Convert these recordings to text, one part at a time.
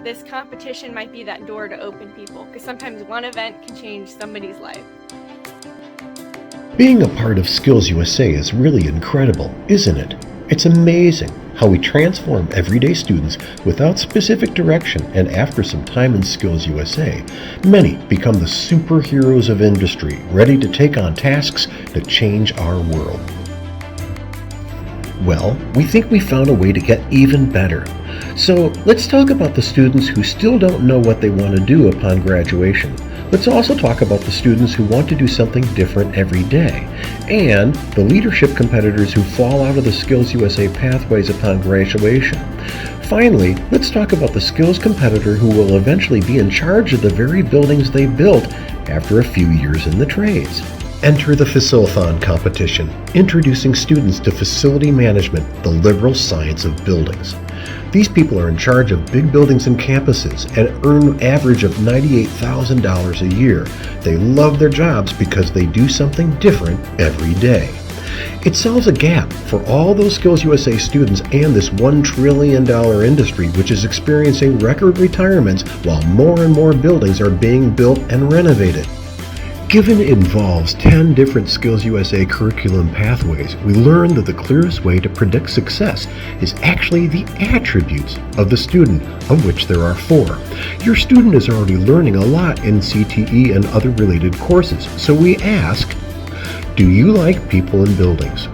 This competition might be that door to open people, because sometimes one event can change somebody's life. Being a part of SkillsUSA is really incredible, isn't it? It's amazing how we transform everyday students without specific direction, and after some time in SkillsUSA, many become the superheroes of industry, ready to take on tasks that change our world. Well, we think we found a way to get even better. So let's talk about the students who still don't know what they want to do upon graduation. Let's also talk about the students who want to do something different every day, and the leadership competitors who fall out of the SkillsUSA pathways upon graduation. Finally, let's talk about the skills competitor who will eventually be in charge of the very buildings they built after a few years in the trades. Enter the Facilithon competition, introducing students to facility management, the liberal science of buildings. These people are in charge of big buildings and campuses and earn an average of $98,000 a year. They love their jobs because they do something different every day. It solves a gap for all those SkillsUSA students and this $1 trillion industry, which is experiencing record retirements while more and more buildings are being built and renovated. Given it involves 10 different SkillsUSA curriculum pathways, we learned that the clearest way to predict success is actually the attributes of the student, of which there are 4. Your student is already learning a lot in CTE and other related courses, so we ask, do you like people and buildings?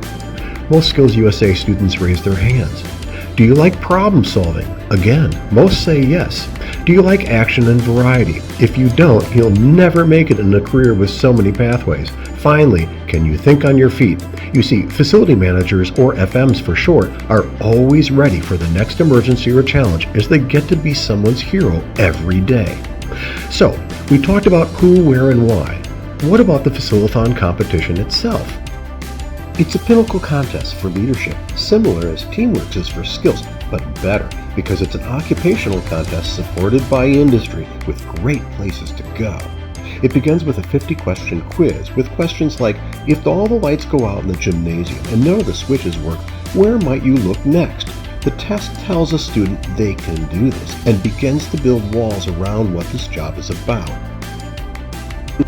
Most SkillsUSA students raise their hands. Do you like problem solving? Again, most say yes. Do you like action and variety? If you don't, you'll never make it in a career with so many pathways. Finally, can you think on your feet? You see, facility managers, or FMs for short, are always ready for the next emergency or challenge as they get to be someone's hero every day. So, we talked about who, where, and why. What about the Facilithon competition itself? It's a pinnacle contest for leadership, similar as Teamworks is for skills, but better because it's an occupational contest supported by industry with great places to go. It begins with a 50-question quiz with questions like, if all the lights go out in the gymnasium and none of the switches work, where might you look next? The test tells a student they can do this and begins to build walls around what this job is about.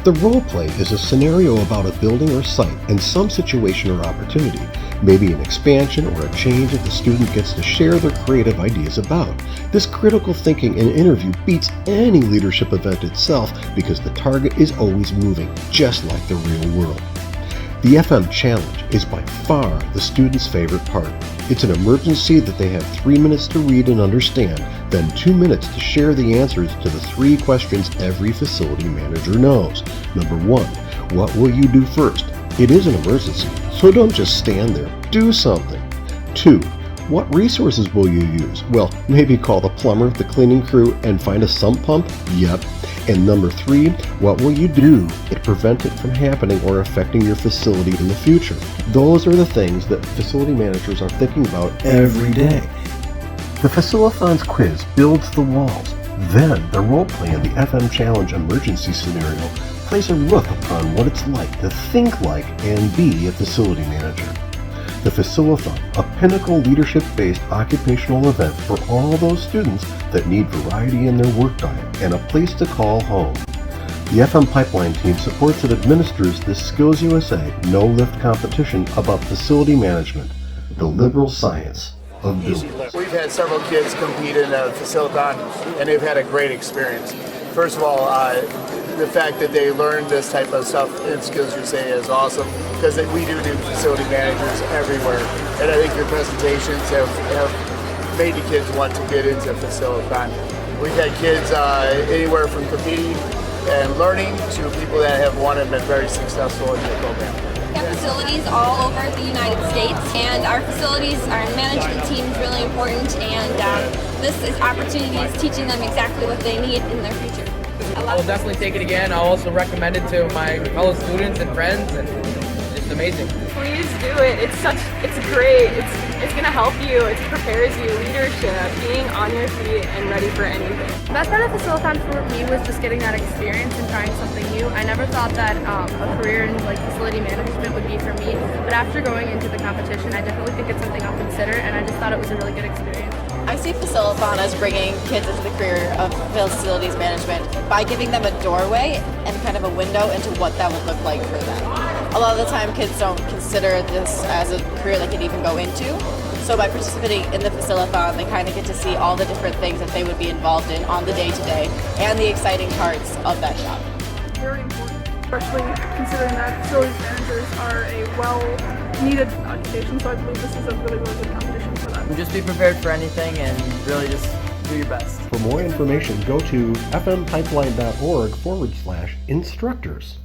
The role play is a scenario about a building or site and some situation or opportunity, maybe an expansion or a change that the student gets to share their creative ideas about. This critical thinking and interview beats any leadership event itself because the target is always moving, just like the real world. The FM Challenge is by far the student's favorite part. It's an emergency that they have 3 minutes to read and understand, then 2 minutes to share the answers to the 3 questions every facility manager knows. Number 1, what will you do first? It is an emergency, so don't just stand there. Do something. 2, what resources will you use? Well, maybe call the plumber, the cleaning crew, and find a sump pump? Yep. And number 3, what will you do to prevent it from happening or affecting your facility in the future? Those are the things that facility managers are thinking about every day. The Facilithon's quiz builds the walls. Then the role play in the FM Challenge emergency scenario plays a look upon what it's like to think like and be a facility manager. The Facilithon, a pinnacle leadership-based occupational event for all those students that need variety in their work diet and a place to call home. The FM Pipeline team supports and administers this SkillsUSA no-lift competition about facility management, the liberal science of building. We've had several kids compete in Facilithon, and they've had a great experience. First of all, the fact that they learned this type of stuff in SkillsUSA is awesome because we do facility managers everywhere, and I think your presentations have made the kids want to get into Facilithon. We've had kids anywhere from competing and learning to people that have won and been very successful in the program. We have facilities all over the United States, and our facilities, our management team is really important, and this is opportunities teaching them exactly what they need in their future. I will definitely take it again. I'll also recommend it to my fellow students and friends, and it's amazing. Please do it. It's great. It's going to help you. It prepares you. Leadership, being on your feet and ready for anything. The best part of Facilithon for me was just getting that experience and trying something new. I never thought that a career in facility management would be for me, but after going into the competition, I definitely think it's something I'll consider, and I just thought it was a really good experience. I see Facilithon as bringing kids into the career of facilities management by giving them a doorway and kind of a window into what that would look like for them. A lot of the time kids don't consider this as a career they could even go into. So by participating in the Facilithon, they kind of get to see all the different things that they would be involved in on the day-to-day and the exciting parts of that job. Very important, especially considering that facilities managers are a well-needed occupation, so I believe this is a really, really good competition for them. Just be prepared for anything and really just do your best. For more information, go to fmpipeline.org/instructors.